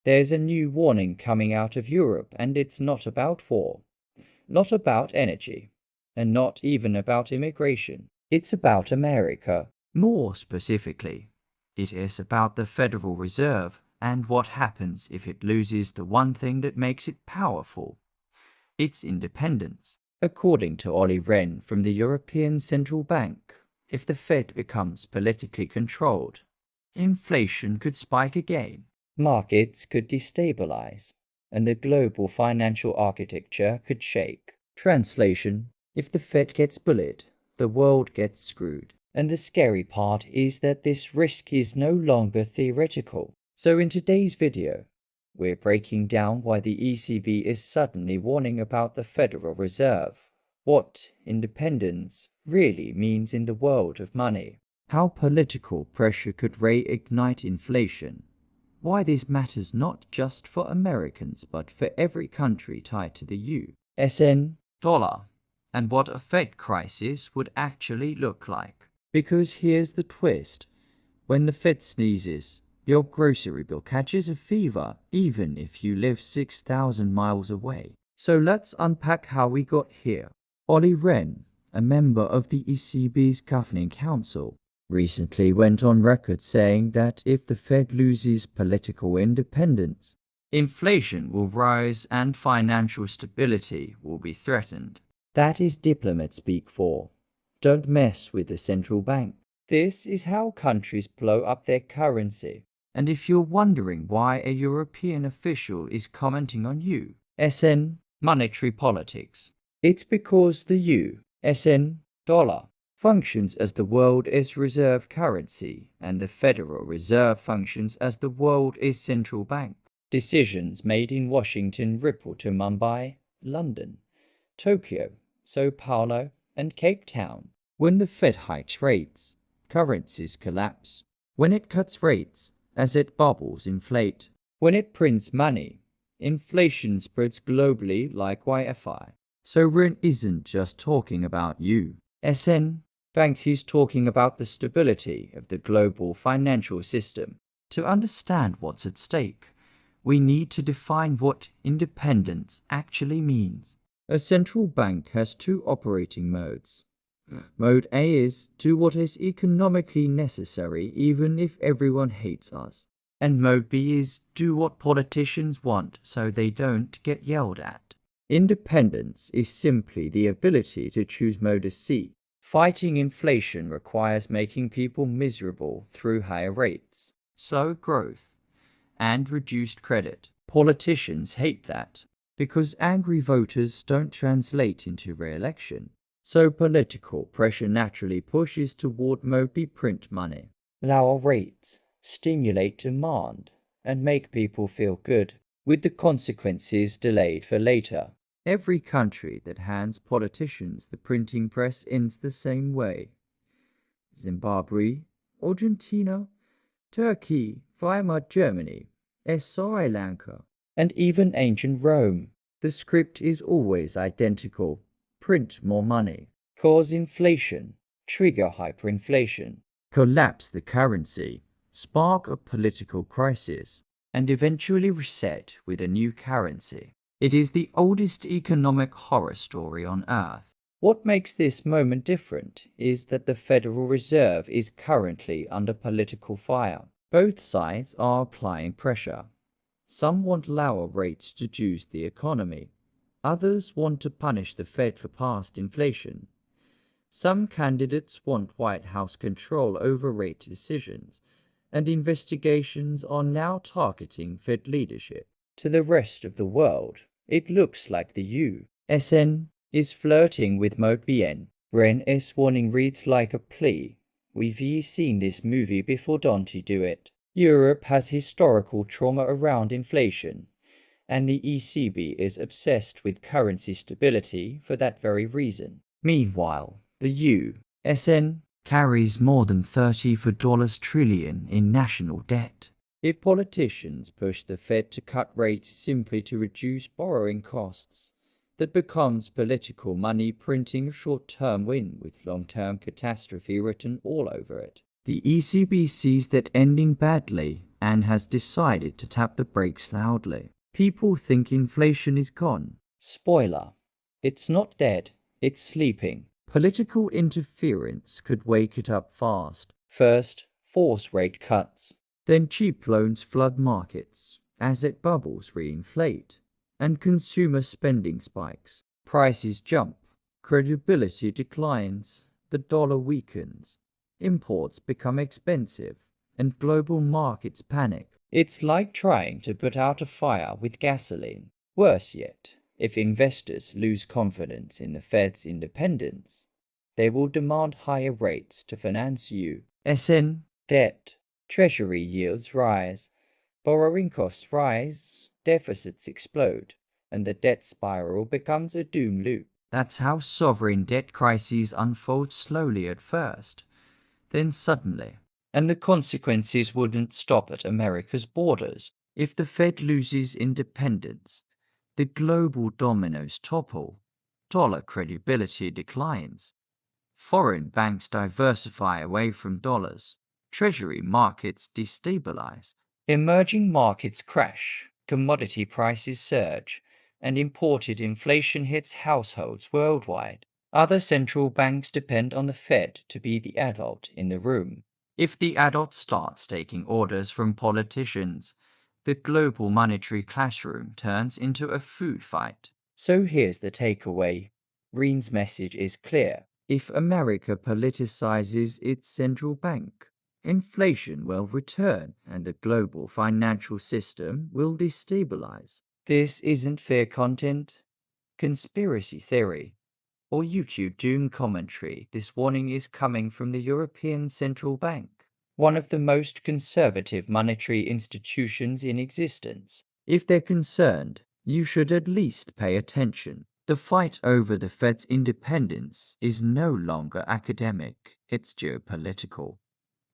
There's a new warning coming out of Europe, and it's not about war, not about energy, and not even about immigration. It's about America. More specifically, it is about the Federal Reserve and what happens if it loses the one thing that makes it powerful: its independence. According to Olli Rehn from the European Central Bank, if the Fed becomes politically controlled, inflation could spike again, markets could destabilize, and the global financial architecture could shake. Translation: if the Fed gets bullied, the world gets screwed. And the scary part is that this risk is no longer theoretical. So in today's video, we're breaking down why the ECB is suddenly warning about the Federal Reserve, what independence really means in the world of money, how political pressure could reignite inflation, why this matters not just for Americans but for every country tied to the US dollar, and what a Fed crisis would actually look like. Because here's the twist: when the Fed sneezes, your grocery bill catches a fever, even if you live 6,000 miles away. So let's unpack how we got here. Olli Rehn, a member of the ECB's Governing Council, recently went on record saying that if the Fed loses political independence, inflation will rise and financial stability will be threatened. That is diplomat speak for "don't mess with the central bank." This is how countries blow up their currency. And if you're wondering why a European official is commenting on US monetary politics, it's because the US dollar functions as the world's reserve currency, and the Federal Reserve functions as the world's central bank. Decisions made in Washington ripple to Mumbai, London, Tokyo, Sao Paulo, and Cape Town. When the Fed hikes rates, currencies collapse. When it cuts rates, asset bubbles inflate. When it prints money, inflation spreads globally like Wi-Fi. So Rehn isn't just talking about US banks, he's talking about the stability of the global financial system. To understand what's at stake, we need to define what independence actually means. A central bank has two operating modes. Mode A is do what is economically necessary even if everyone hates us. And Mode B is do what politicians want so they don't get yelled at. Independence is simply the ability to choose Mode C. Fighting inflation requires making people miserable through higher rates, slow growth, and reduced credit. Politicians hate that, because angry voters don't translate into re-election. So political pressure naturally pushes toward Mode B: print money, lower rates, stimulate demand, and make people feel good, with the consequences delayed for later. Every country that hands politicians the printing press ends the same way. Zimbabwe, Argentina, Turkey, Weimar Germany, Sri Lanka, and even ancient Rome. The script is always identical: print more money, cause inflation, trigger hyperinflation, collapse the currency, spark a political crisis, and eventually reset with a new currency. It is the oldest economic horror story on Earth. What makes this moment different is that the Federal Reserve is currently under political fire. Both sides are applying pressure. Some want lower rates to juice the economy. Others want to punish the Fed for past inflation. Some candidates want White House control over rate decisions, and investigations are now targeting Fed leadership. To the rest of the world, it looks like the US is flirting with Mode BN. Rehn warning reads like a plea. We've seen this movie before, don't you do it? Europe has historical trauma around inflation, and the ECB is obsessed with currency stability for that very reason. Meanwhile, the US carries more than $34 trillion in national debt. If politicians push the Fed to cut rates simply to reduce borrowing costs, that becomes political money printing a short-term win with long-term catastrophe written all over it. The ECB sees that ending badly and has decided to tap the brakes loudly. People think inflation is gone. Spoiler: it's not dead, it's sleeping. Political interference could wake it up fast. First, force rate cuts. Then cheap loans flood markets, asset bubbles reinflate, and consumer spending spikes. Prices jump, credibility declines, the dollar weakens, imports become expensive, and global markets panic. It's like trying to put out a fire with gasoline. Worse yet, if investors lose confidence in the Fed's independence, they will demand higher rates to finance you. Debt. Treasury yields rise, borrowing costs rise, deficits explode, and the debt spiral becomes a doom loop. That's how sovereign debt crises unfold slowly at first, then suddenly. And the consequences wouldn't stop at America's borders. If the Fed loses independence, the global dominoes topple, dollar credibility declines, foreign banks diversify away from dollars, treasury markets destabilize, emerging markets crash, commodity prices surge, and imported inflation hits households worldwide. Other central banks depend on the Fed to be the adult in the room. If the adult starts taking orders from politicians, the global monetary classroom turns into a food fight. So here's the takeaway. Green's message is clear. If America politicizes its central bank, inflation will return and the global financial system will destabilize. This isn't fair content, conspiracy theory, or YouTube doom commentary. This warning is coming from the European Central Bank, one of the most conservative monetary institutions in existence. If they're concerned, you should at least pay attention. The fight over the Fed's independence is no longer academic, it's geopolitical.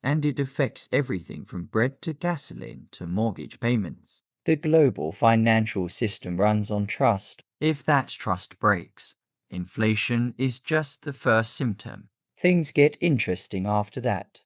And it affects everything from bread to gasoline to mortgage payments. The global financial system runs on trust. If that trust breaks, inflation is just the first symptom. Things get interesting after that.